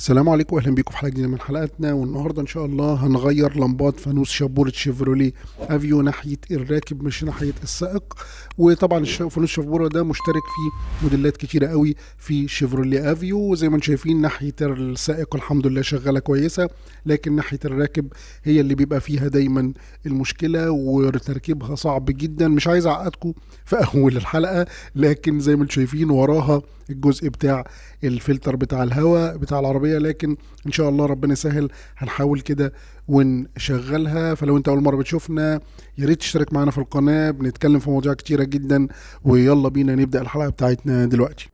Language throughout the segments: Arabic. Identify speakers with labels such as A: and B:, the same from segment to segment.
A: السلام عليكم واهلا بيكم في حلقه جديده من حلقاتنا. والنهارده ان شاء الله هنغير لمبات فانوس شبوره شيفروليه افيو ناحيه الراكب مش ناحيه السائق. وطبعا فانوس شبوره ده مشترك في موديلات كتيره قوي في شيفروليه افيو، وزي ما انتم شايفين ناحيه السائق الحمد لله شغاله كويسه، لكن ناحيه الراكب هي اللي بيبقى فيها دايما المشكله وتركيبها صعب جدا. مش عايز اعقدكم في اول الحلقه، لكن زي ما انتم شايفين وراها الجزء بتاع الفلتر بتاع الهواء بتاع العربية، لكن ان شاء الله ربنا يسهل هنحاول كده ونشغلها. فلو انت اول مرة بتشوفنا يا ريت تشترك معنا في القناة، بنتكلم في مواضيع كتيرة جدا. ويلا بينا نبدأ الحلقة بتاعتنا دلوقتي.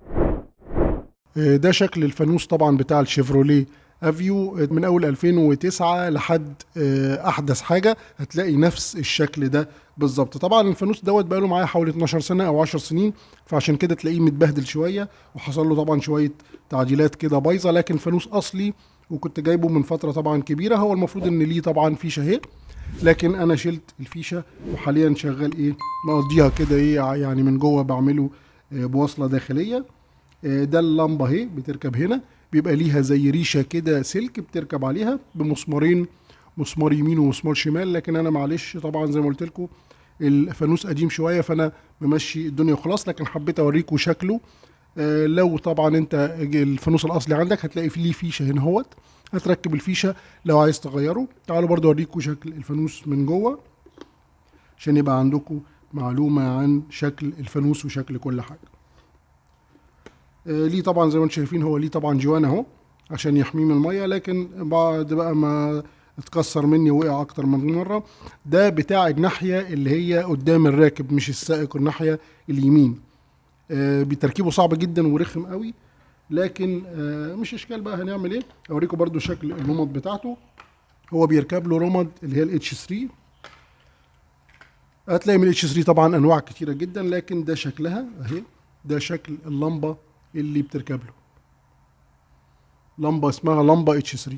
A: ده شكل الفانوس طبعا بتاع الشيفروليه افيو من اول 2009 لحد احدث حاجه هتلاقي نفس الشكل ده بالظبط. طبعا الفانوس دوت بقى له معايا حوالي 12 سنه او 10 سنين، فعشان كده تلاقيه متبهدل شويه وحصل له طبعا شويه تعديلات كده بايظه، لكن فانوس اصلي وكنت جايبه من فتره طبعا كبيره. هو المفروض ان ليه طبعا فيشه اهي، لكن انا شلت الفيشه وحاليا شغال ايه مقضيها كده ايه يعني من جوه بعمله بوصله داخليه. ده اللمبه اهي بتركب هنا، بيبقى ليها زي ريشه كده سلك بتركب عليها بمسمارين، مسمار يمين ومسمار شمال. لكن انا معلش طبعا زي ما قلت لكم الفانوس قديم شويه فانا ممشي الدنيا وخلاص، لكن حبيت اوريكم شكله. لو طبعا انت الفانوس الاصلي عندك هتلاقي فيه فيشه هنا اهوت، هتركب الفيشه لو عايز تغيره. تعالوا برضو اوريكم شكل الفانوس من جوه عشان يبقى عندكم معلومه عن شكل الفانوس وشكل كل حاجه. ليه طبعا زي ما انتم شايفين هو ليه طبعا جوان اهو عشان يحميه من الميه، لكن بعد بقى ما اتكسر مني ووقع اكتر من مره. ده بتاع الناحيه اللي هي قدام الراكب مش السائق، الناحيه اليمين. بتركيبه صعب جدا ورخم قوي، لكن مش اشكال بقى هنعمل ايه. اوريكم برضو شكل الرمد بتاعته. هو بيركب له رمد اللي هي الاتش 3، هتلاقي من الاتش 3 طبعا انواع كتيره جدا، لكن ده شكلها اهي. ده شكل اللمبه اللي بتركب له، لمبه اسمها لمبه اتش 3.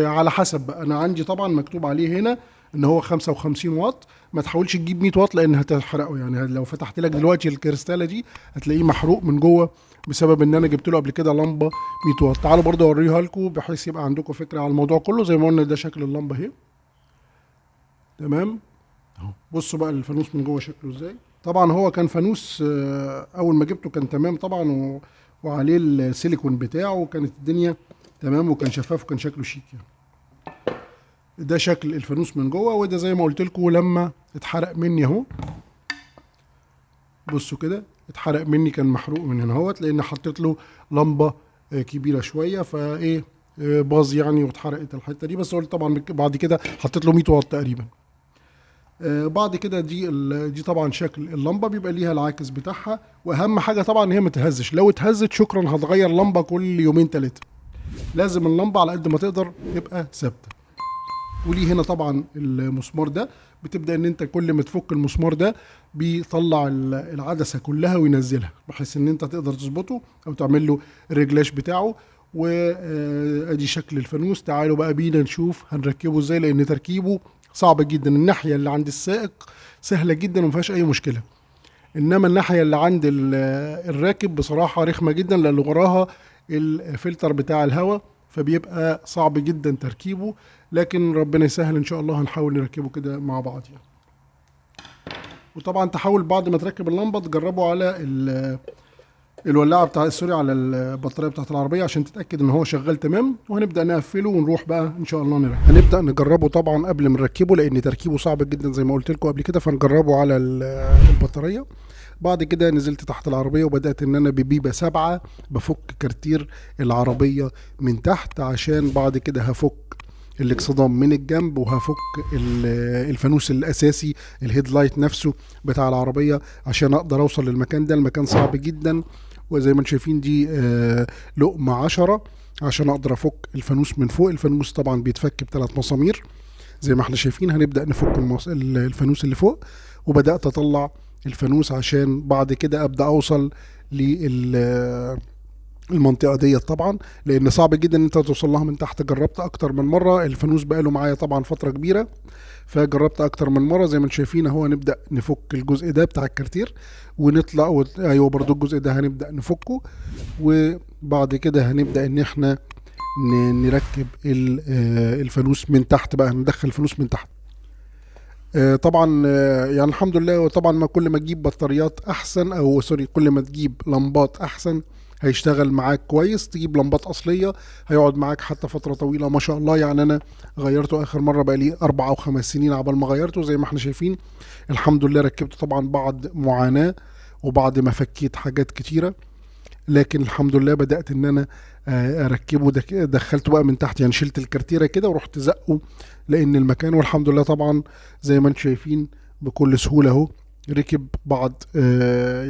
A: على حسب بقى، انا عندي طبعا مكتوب عليه هنا ان هو 55 واط. ما تحاولش تجيب 100 واط لان هتحرقه، يعني لو فتحت لك دلوقتي الكريستاله دي هتلاقيه محروق من جوه بسبب ان انا جبت له قبل كده لمبه 100 واط. تعالوا برضه اوريها لكم بحيث يبقى عندكم فكره على الموضوع كله. زي ما قلنا ده شكل اللمبه اهي، تمام اهو. بصوا بقى الفانوس من جوه شكله ازاي. طبعا هو كان فانوس اول ما جبته كان تمام طبعا وعليه السيليكون بتاعه وكانت الدنيا تمام وكان شفاف وكان شكله شيك يعني. ده شكل الفانوس من جوه، وده زي ما قلت لكم لما اتحرق مني اهو. بصوا كده اتحرق مني، كان محروق من هنا اهوت لان حطيت له لمبه كبيره شويه فايه باظ يعني واتحرقت الحته دي. بس قلت طبعا بعد كده حطيت له 100 واط تقريبا. بعد كده دي طبعا شكل اللمبه بيبقى ليها العاكس بتاعها، واهم حاجه طبعا ان هي ما تهزش. لو اتهزت شكرا هتغير لمبه كل يومين ثلاثه. لازم اللمبه على قد ما تقدر تبقى ثابته. وليه هنا طبعا المسمار ده، بتبدا ان انت كل ما تفك المسمار ده بيطلع العدسه كلها وينزلها بحيث ان انت تقدر تظبطه او تعمل له الرجلاش بتاعه. وادي شكل الفانوس. تعالوا بقى بينا نشوف هنركبه ازاي، لان تركيبه صعب جدا. الناحيه اللي عند السائق سهله جدا وما فيهاش اي مشكله، انما الناحيه اللي عند الراكب بصراحه رخمه جدا لان وراها الفلتر بتاع الهواء، فبيبقى صعب جدا تركيبه. لكن ربنا يسهل ان شاء الله هنحاول نركبه كده مع بعض يعني. وطبعا تحاول بعد ما تركب اللمبه تجربه على الولاعه بتاع سوري على البطاريه بتاعت العربيه عشان تتاكد ان هو شغال تمام. وهنبدا نقفله ونروح بقى ان شاء الله نركب. هنبدا نجربه طبعا قبل ما نركبه لان تركيبه صعب جدا زي ما قلت لكم قبل كده، فنجربه على البطاريه. بعد كده نزلت تحت العربيه وبدات ان انا ببيبه 7 بفك كارتير العربيه من تحت، عشان بعد كده هفك الاكسدام من الجنب وهفك الفانوس الاساسي الهيد لايت نفسه بتاع العربيه عشان اقدر اوصل للمكان ده. المكان صعب جدا، وزي ما انتم شايفين دي لقمه 10 عشان اقدر افك الفانوس من فوق. الفانوس طبعا بيتفك ب3 مسامير زي ما احنا شايفين. هنبدا نفك الفانوس اللي فوق، وبدات اطلع الفانوس عشان بعد كده ابدا اوصل المنطقه ديت طبعا، لان صعب جدا ان انت توصل لها من تحت. جربت اكتر من مره، الفانوس بقاله معايا طبعا فتره كبيره فجربت اكتر من مره. زي ما انتم شايفين اهو هنبدا نفك الجزء ده بتاع الكارتير ونطلع ايوه برضو الجزء ده هنبدا نفكه. وبعد كده هنبدا ان احنا نركب الفانوس من تحت بقى، ندخل الفانوس من تحت. طبعا يعني الحمد لله. وطبعا ما كل ما تجيب بطاريات احسن، او سوري، كل ما تجيب لمبات احسن هيشتغل معاك كويس. تجيب لمبات اصليه هيقعد معاك حتى فتره طويله ما شاء الله. يعني انا غيرته اخر مره بقى لي 4 أو 5 سنين عبال ما غيرته زي ما احنا شايفين. الحمد لله ركبته طبعا بعد معاناه وبعد ما فكيت حاجات كتيره، لكن الحمد لله بدأت ان انا اركبه. دخلته بقى من تحت، يعني شلت الكارتيرة كده ورحت زقه لان المكان. والحمد لله طبعا زي ما انتم شايفين بكل سهولة اهو ركب بعد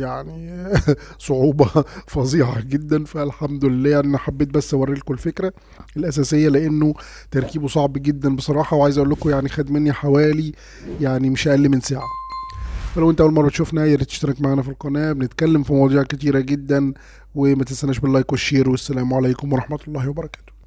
A: يعني صعوبة فظيعة جدا. فالحمد لله يعني انا حبيت بس اوري لكم الفكرة الاساسية، لانه تركيبه صعب جدا بصراحة. وعايز اقول لكم يعني خد مني حوالي يعني مش اقل من ساعة. فلو انت اول مره تشوفنا يا ريت تشترك معانا في القناه، بنتكلم في مواضيع كتيره جدا. وما تنسناش باللايك والشير، والسلام عليكم ورحمه الله وبركاته.